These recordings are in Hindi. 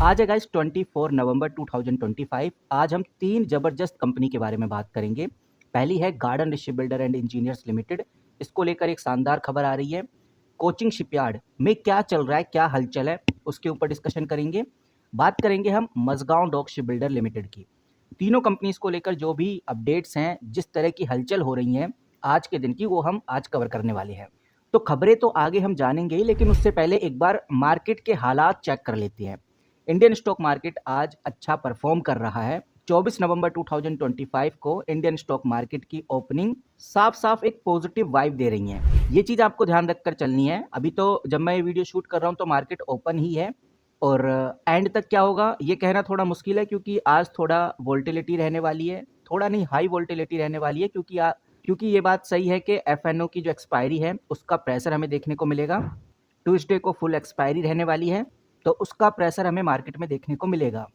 आज है गाइस 24 नवंबर 2025। आज हम तीन जबरदस्त कंपनी के बारे में बात करेंगे। पहली है garden Rishi builder and engineers limited. इसको लेकर एक शानदार खबर आ रही है। कोचिंग शिपयार्ड में क्या चल रहा है, क्या हलचल है, उसके ऊपर डिस्कशन करेंगे। बात करेंगे हम Mazagon dock ship builder limited की। तीनों कंपनीज को लेकर जो भी अपडेट्स हैं, जिस तरह की हलचल हो रही हैं आज के दिन की, वो हम आज कवर करने वाले हैं। तो खबरें तो आगे हम जानेंगे ही, लेकिन उससे पहले एक बार मार्केट के हालात चेक कर लेते हैं। इंडियन स्टॉक मार्केट आज अच्छा परफॉर्म कर रहा है। 24 नवंबर 2025 को इंडियन स्टॉक मार्केट की ओपनिंग साफ साफ एक पॉजिटिव वाइब दे रही है। ये चीज आपको ध्यान रखकर चलनी है। अभी तो जब मैं ये वीडियो शूट कर रहा हूँ तो मार्केट ओपन ही है, और एंड तक क्या होगा ये कहना थोड़ा मुश्किल है, क्योंकि आज थोड़ा वोल्टिलिटी रहने वाली है। थोड़ा नहीं, हाई वोल्टिलिटी रहने वाली है, क्योंकि ये बात सही है कि एफएनओ की जो एक्सपायरी है उसका प्रेशर हमें देखने को मिलेगा। ट्यूसडे को फुल एक्सपायरी रहने वाली है, तो उसका प्रेशर हमें मार्केट में देखने को मिलेगा।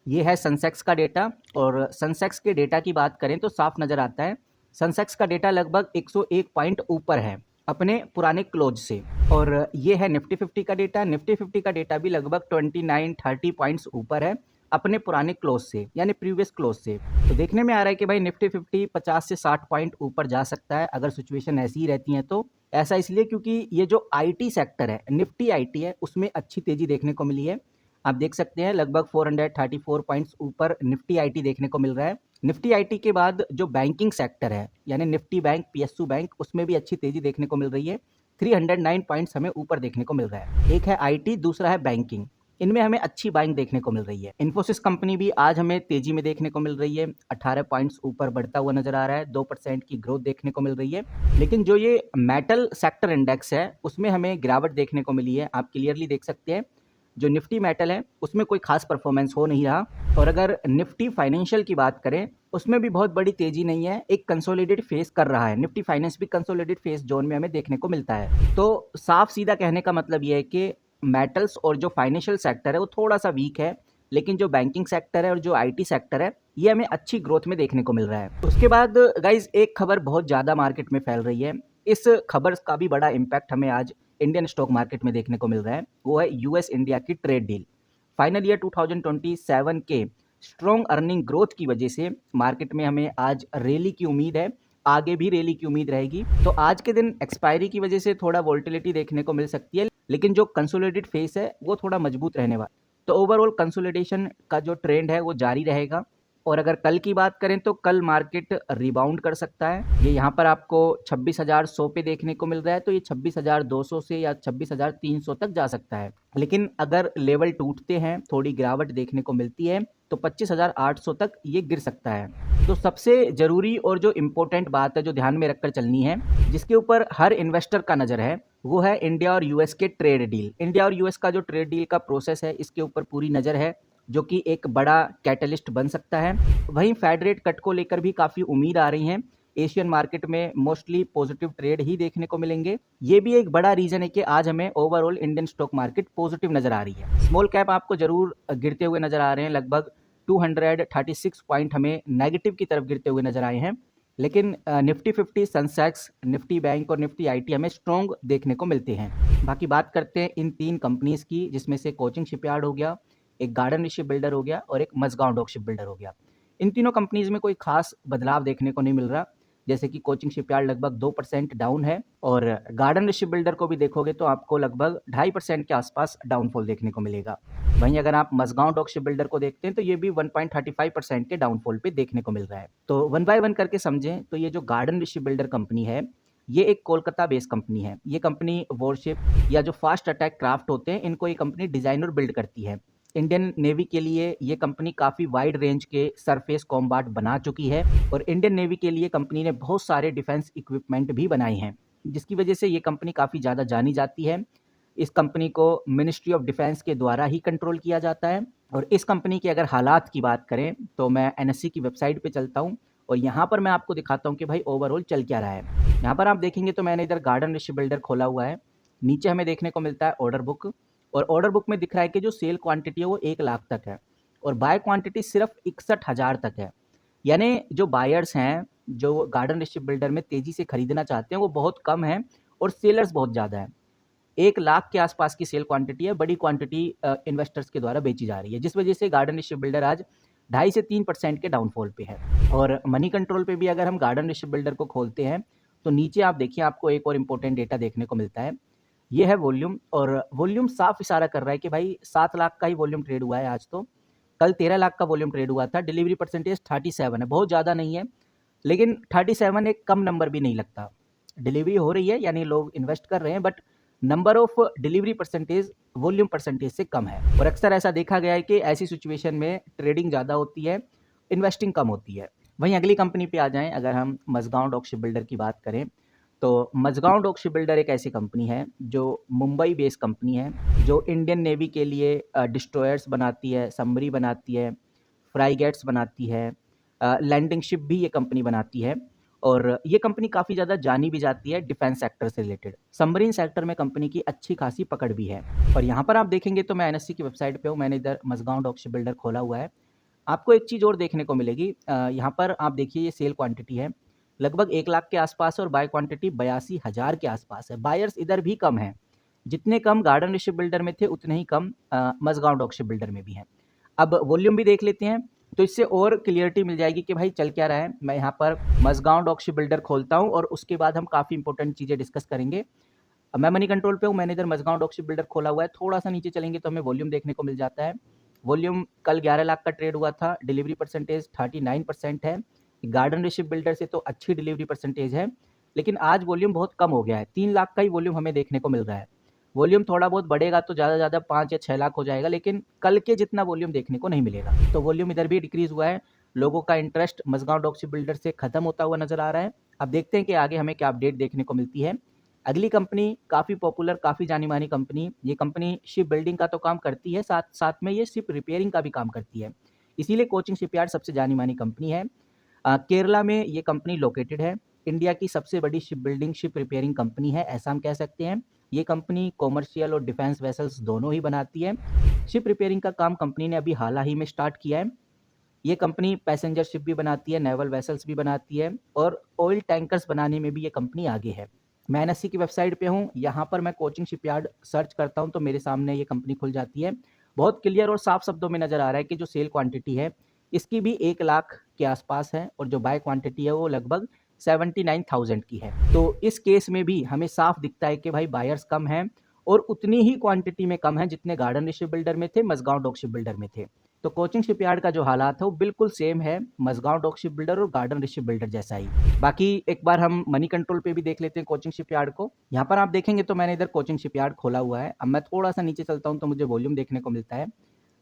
ये है सेंसेक्स का डेटा, और सेंसेक्स के डेटा की बात करें तो साफ नज़र आता है। सेंसेक्स का डेटा लगभग 101 पॉइंट ऊपर है अपने पुराने क्लोज से। और ये है निफ्टी 50 का डेटा। निफ्टी 50 का डेटा भी लगभग 29-30 पॉइंट्स ऊपर है अपने पुराने क्लोज से, यानी प्रीवियस क्लोज से। तो देखने में आ रहा है कि भाई निफ्टी 50 50 से 60 पॉइंट ऊपर जा सकता है अगर सिचुएशन ऐसी ही रहती है तो। ऐसा इसलिए क्योंकि ये जो आईटी सेक्टर है, निफ्टी आईटी है, उसमें अच्छी तेजी देखने को मिली है। आप देख सकते हैं लगभग 434 पॉइंट्स ऊपर निफ्टी आईटी देखने को मिल रहा है। निफ्टी आईटी के बाद जो बैंकिंग सेक्टर है, यानी निफ्टी बैंक, पीएसयू बैंक, उसमें भी अच्छी तेजी देखने को मिल रही है। 309 पॉइंट्स हमें ऊपर देखने को मिल रहा है। एक है आईटी, दूसरा है बैंकिंग। इनमें हमें अच्छी बाइंग देखने को मिल रही है। इन्फोसिस कंपनी भी आज हमें तेजी में देखने को मिल रही है। 18 पॉइंट्स ऊपर बढ़ता हुआ नजर आ रहा है। 2% की ग्रोथ देखने को मिल रही है। लेकिन जो ये मेटल सेक्टर इंडेक्स है उसमें हमें गिरावट देखने को मिली है। आप क्लियरली देख सकते हैं जो निफ्टी मेटल है उसमें कोई खास परफॉर्मेंस हो नहीं रहा। और अगर निफ्टी फाइनेंशियल की बात करें उसमें भी बहुत बड़ी तेजी नहीं है, एक कंसोलिडेट फेस कर रहा है। निफ्टी फाइनेंस भी कंसोलिडेट फेस जोन में हमें देखने को मिलता है। तो साफ सीधा कहने का मतलब यह है कि मेटल्स और जो फाइनेंशियल सेक्टर है वो थोड़ा सा वीक है, लेकिन जो बैंकिंग सेक्टर है और जो आईटी सेक्टर है ये हमें अच्छी ग्रोथ में देखने को मिल रहा है। उसके बाद गाइज एक खबर बहुत ज़्यादा मार्केट में फैल रही है। इस खबर का भी बड़ा इम्पैक्ट हमें आज इंडियन स्टॉक मार्केट में देखने को मिल रहा है। वो है यूएस इंडिया की ट्रेड डील। फाइनल ईयर 2027 के स्ट्रॉन्ग अर्निंग ग्रोथ की वजह से मार्केट में हमें आज रैली की उम्मीद है। आगे भी रैली की उम्मीद रहेगी। तो आज के दिन एक्सपायरी की वजह से थोड़ा वोल्टिलिटी देखने को मिल सकती है, लेकिन जो कंसोलिडेटेड फेस है वो थोड़ा मजबूत रहने वाला। तो ओवरऑल कंसोलिडेशन का जो ट्रेंड है वो जारी रहेगा। और अगर कल की बात करें तो कल मार्केट रिबाउंड कर सकता है। ये यहाँ पर आपको 26,100 पे देखने को मिल रहा है, तो ये 26,200 से या 26,300 तक जा सकता है। लेकिन अगर लेवल टूटते हैं, थोड़ी गिरावट देखने को मिलती है, तो 25,800 तक ये गिर सकता है। तो सबसे जरूरी और जो इम्पोर्टेंट बात है जो ध्यान में रखकर चलनी है, जिसके ऊपर हर इन्वेस्टर का नज़र है, वो है इंडिया और यूएस के ट्रेड डील। इंडिया और यूएस का जो ट्रेड डील का प्रोसेस है इसके ऊपर पूरी नज़र है, जो कि एक बड़ा कैटलिस्ट बन सकता है। वहीं फेड रेट कट को लेकर भी काफ़ी उम्मीद आ रही हैं। एशियन मार्केट में मोस्टली पॉजिटिव ट्रेड ही देखने को मिलेंगे। ये भी एक बड़ा रीजन है कि आज हमें overall Indian stock market positive नजर आ रही है। स्मॉल कैप आपको जरूर गिरते हुए नजर आ रहे हैं। लगभग 236 पॉइंट हमें नेगेटिव की तरफ गिरते हुए नजर आए हैं। लेकिन निफ्टी 50, सेंसेक्स, निफ्टी बैंक और निफ्टी आईटी हमें स्ट्रॉन्ग देखने को मिलते हैं। बाकी बात करते हैं इन तीन कंपनीज की, जिसमें से कोचिंग शिपयार्ड हो गया, एक गार्डन शिप बिल्डर हो गया और एक मझगांव डॉक शिप बिल्डर हो गया। इन तीनों कंपनीज में कोई खास बदलाव देखने को नहीं मिल रहा। जैसे कि कोचिंग शिपयार्ड लगभग 2% डाउन है, और गार्डन शिप बिल्डर को भी देखोगे तो आपको लगभग 2.5% के आसपास डाउनफॉल देखने को मिलेगा। वहीं अगर आप मझगांव डॉक शिप बिल्डर को देखते हैं तो ये भी 1.35% के डाउनफॉल पे देखने को मिल रहा है। तो वन बाय वन करके समझें तो ये जो गार्डन शिप बिल्डर कंपनी है ये एक कोलकाता बेस्ड कंपनी है। ये कंपनी वॉरशिप या जो फास्ट अटैक क्राफ्ट होते हैं इनको ये कंपनी डिजाइन और बिल्ड करती है। इंडियन नेवी के लिए ये कंपनी काफ़ी वाइड रेंज के सरफेस कॉम्बाट बना चुकी है, और इंडियन नेवी के लिए कंपनी ने बहुत सारे डिफेंस इक्विपमेंट भी बनाए हैं, जिसकी वजह से ये कंपनी काफ़ी ज़्यादा जानी जाती है। इस कंपनी को मिनिस्ट्री ऑफ डिफेंस के द्वारा ही कंट्रोल किया जाता है। और इस कंपनी के अगर हालात की बात करें तो मैं एनएससी की वेबसाइट पे चलता हूँ, और यहाँ पर मैं आपको दिखाता हूँ कि भाई ओवरऑल चल क्या रहा है। यहाँ पर आप देखेंगे तो मैंने इधर गार्डन ऋषि बिल्डर खोला हुआ है। नीचे हमें देखने को मिलता है ऑर्डर बुक, और ऑर्डर बुक में दिख रहा है कि जो सेल क्वांटिटी है वो 1 लाख तक है, और बाय क्वांटिटी सिर्फ 61,000 तक है। यानी जो बायर्स हैं जो गार्डन ऋषि बिल्डर में तेजी से खरीदना चाहते हैं वो बहुत कम है, और सेलर्स बहुत ज़्यादा है। 1 लाख के आसपास की सेल क्वांटिटी है, बड़ी क्वांटिटी इन्वेस्टर्स के द्वारा बेची जा रही है, जिस वजह से गार्डन शिप बिल्डर आज 2.5 से 3% के डाउनफॉल पे है। और मनी कंट्रोल पे भी अगर हम गार्डन शिप बिल्डर को खोलते हैं, तो नीचे आप देखिए आपको एक और इम्पोर्टेंट डेटा देखने को मिलता है। ये है वॉल्यूम, और वॉल्यूम साफ इशारा कर रहा है कि भाई 7 लाख का ही वॉल्यूम ट्रेड हुआ है आज तो। कल 13 लाख का वॉल्यूम ट्रेड हुआ था। डिलीवरी परसेंटेज 37 है, बहुत ज़्यादा नहीं है, लेकिन 37 एक कम नंबर भी नहीं लगता। डिलीवरी हो रही है यानी लोग इन्वेस्ट कर रहे हैं, but number of delivery percentage volume percentage से कम है। और अक्सर ऐसा देखा गया है कि ऐसी सिचुएशन में ट्रेडिंग ज़्यादा होती है, इन्वेस्टिंग कम होती है। वहीं अगली कंपनी पे आ जाएं, अगर हम मझगांव डॉक शिप बिल्डर की बात करें, तो मझगांव डॉक शिप बिल्डर एक ऐसी कंपनी है जो मुंबई बेस्ड कंपनी है, जो इंडियन नेवी के लिए डिस्ट्रॉयर्स बनाती है, सबमरीन बनाती है, फ्राइगेट्स बनाती है, लैंडिंग शिप भी ये कंपनी बनाती है। और ये कंपनी काफ़ी ज़्यादा जानी भी जाती है डिफेंस सेक्टर से रिलेटेड। सबमरीन सेक्टर में कंपनी की अच्छी खासी पकड़ भी है। और यहाँ पर आप देखेंगे तो मैं एनएससी की वेबसाइट पे हूँ, मैंने इधर मझगांव डॉक शिप बिल्डर खोला हुआ है। आपको एक चीज़ और देखने को मिलेगी, यहाँ पर आप देखिए ये सेल क्वांटिटी है लगभग 1 लाख के आसपास और बाय क्वांटिटी 82,000 के आसपास है। बायर्स इधर भी कम हैं, जितने कम गार्डन शिप बिल्डर में थे उतने ही कम मझगांव डॉक शिप बिल्डर में भी हैं। अब वॉल्यूम भी देख लेते हैं, तो इससे और क्लियरिटी मिल जाएगी कि भाई चल क्या रहा है। मैं यहाँ पर मझगांव डॉक शिप बिल्डर खोलता हूँ और उसके बाद हम काफ़ी इंपॉर्टेंट चीज़ें डिस्कस करेंगे। मैं मनी कंट्रोल पे हूँ, मैंने इधर मझगांव डॉक शिप बिल्डर खोला हुआ है। थोड़ा सा नीचे चलेंगे तो हमें वॉल्यूम देखने को मिल जाता है। वॉल्यूम कल 11 लाख का ट्रेड हुआ था, डिलीवरी परसेंटेज 39% है। गार्डन शिप बिल्डर से तो अच्छी डिलीवरी परसेंटेज है, लेकिन आज वॉल्यूम बहुत कम हो गया है। 3 लाख का ही वॉल्यूम हमें देखने को मिल रहा है। वॉल्यूम थोड़ा बहुत बढ़ेगा तो ज़्यादा से ज़्यादा 5 या 6 लाख हो जाएगा, लेकिन कल के जितना वॉल्यूम देखने को नहीं मिलेगा। तो वॉल्यूम इधर भी डिक्रीज़ हुआ है। लोगों का interest Mazagon dock ship builder से खत्म होता हुआ नज़र आ रहा है। अब देखते हैं कि आगे हमें क्या अपडेट देखने को मिलती है। अगली कंपनी काफ़ी पॉपुलर, काफ़ी जानी-मानी कंपनी, ये कंपनी शिप बिल्डिंग का तो काम करती है, साथ-साथ में ये शिप रिपेयरिंग का भी काम करती है। इसीलिए कोचिन शिपयार्ड सबसे जानी-मानी कंपनी है। केरला में ये कंपनी लोकेटेड है। इंडिया की सबसे बड़ी ship building, ship repairing company है, ऐसा हम कह सकते हैं। ये कंपनी कॉमर्शियल और डिफेंस वेसल्स दोनों ही बनाती है। शिप रिपेयरिंग का काम कंपनी ने अभी हाल ही में स्टार्ट किया है। ये कंपनी पैसेंजर शिप भी बनाती है, नेवल वेसल्स भी बनाती है, और ऑयल टैंकर्स बनाने में भी ये कंपनी आगे है। मैं एनएससी की वेबसाइट पे हूँ, यहाँ पर मैं कोचिंग शिपयार्ड सर्च करता हूँ तो मेरे सामने ये कंपनी खुल जाती है। बहुत क्लियर और साफ शब्दों में नज़र आ रहा है कि जो सेल क्वांटिटी है इसकी भी 1 लाख के आसपास है, और जो बाय क्वांटिटी है वो लगभग 79,000 की है। तो इस केस में भी हमें साफ दिखता है कि भाई बायर्स कम हैं, और उतनी ही क्वांटिटी में कम है जितने गार्डन शिप बिल्डर में थे, मझगांव डॉक शिप बिल्डर में थे। तो कोचिंग शिपयार्ड का जो हालात है वो बिल्कुल सेम है, मझगांव डॉक शिप बिल्डर और गार्डन शिप बिल्डर जैसा ही। बाकी एक बार हम मनी कंट्रोल पे भी देख लेते हैं कोचिंग शिपयार्ड को। यहाँ पर आप देखेंगे तो मैंने इधर कोचिंग शिपयार्ड खोला हुआ है। अब मैं थोड़ा सा नीचे चलता हूँ तो मुझे वॉल्यूम देखने को मिलता है।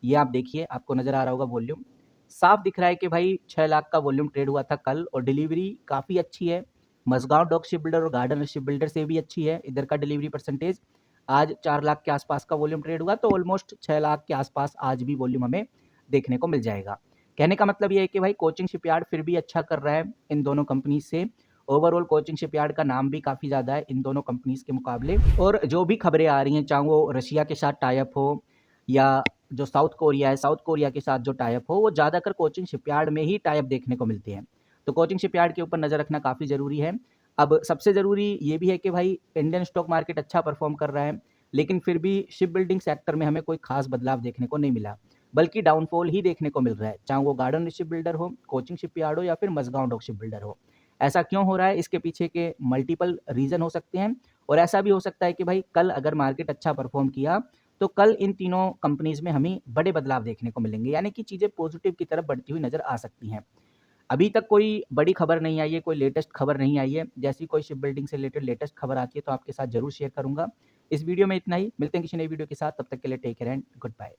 ये आप देखिए, आपको नजर आ रहा होगा वॉल्यूम साफ दिख रहा है कि भाई 6 लाख का वॉल्यूम ट्रेड हुआ था कल, और डिलीवरी काफ़ी अच्छी है। मझगांव डॉक शिप बिल्डर और गार्डन शिप बिल्डर से भी अच्छी है इधर का डिलीवरी परसेंटेज। आज 4 लाख के आसपास का वॉल्यूम ट्रेड हुआ, तो ऑलमोस्ट 6 लाख के आसपास आज भी वॉल्यूम हमें देखने को मिल जाएगा। कहने का मतलब ये है कि भाई कोचिंग शिपयार्ड फिर भी अच्छा कर रहा है इन दोनों कंपनी से। ओवरऑल कोचिंग शिपयार्ड का नाम भी काफ़ी ज़्यादा है इन दोनों कंपनीज के मुकाबले। और जो भी खबरें आ रही हैं, चाहे वो रशिया के साथ टाइप हो या जो साउथ कोरिया है, साउथ कोरिया के साथ जो टाइप हो, वो ज़्यादातर कोचिंग शिपयार्ड में ही टाइप देखने को मिलते हैं। तो कोचिंग शिपयार्ड के ऊपर नज़र रखना काफ़ी ज़रूरी है। अब सबसे ज़रूरी ये भी है कि भाई इंडियन स्टॉक मार्केट अच्छा परफॉर्म कर रहा है, लेकिन फिर भी शिप बिल्डिंग सेक्टर में हमें कोई खास बदलाव देखने को नहीं मिला, बल्कि डाउनफॉल ही देखने को मिल रहा है, चाहे वो गार्डन शिप बिल्डर हो, कोचिंग शिपयार्ड हो या फिर मझगांव डॉक शिप बिल्डर हो। ऐसा क्यों हो रहा है, इसके पीछे के मल्टीपल रीज़न हो सकते हैं। और ऐसा भी हो सकता है कि भाई कल अगर मार्केट अच्छा परफॉर्म किया तो कल इन तीनों कंपनीज में हमें बड़े बदलाव देखने को मिलेंगे, यानी कि चीज़ें पॉजिटिव की तरफ बढ़ती हुई नज़र आ सकती हैं। अभी तक कोई बड़ी खबर नहीं आई है, कोई लेटेस्ट खबर नहीं आई है। जैसी कोई शिप बिल्डिंग से रिलेटेड लेटेस्ट खबर आती है तो आपके साथ ज़रूर शेयर करूँगा। इस वीडियो में इतना ही, मिलते हैं किसी नई वीडियो के साथ, तब तक के लिए take care and good bye.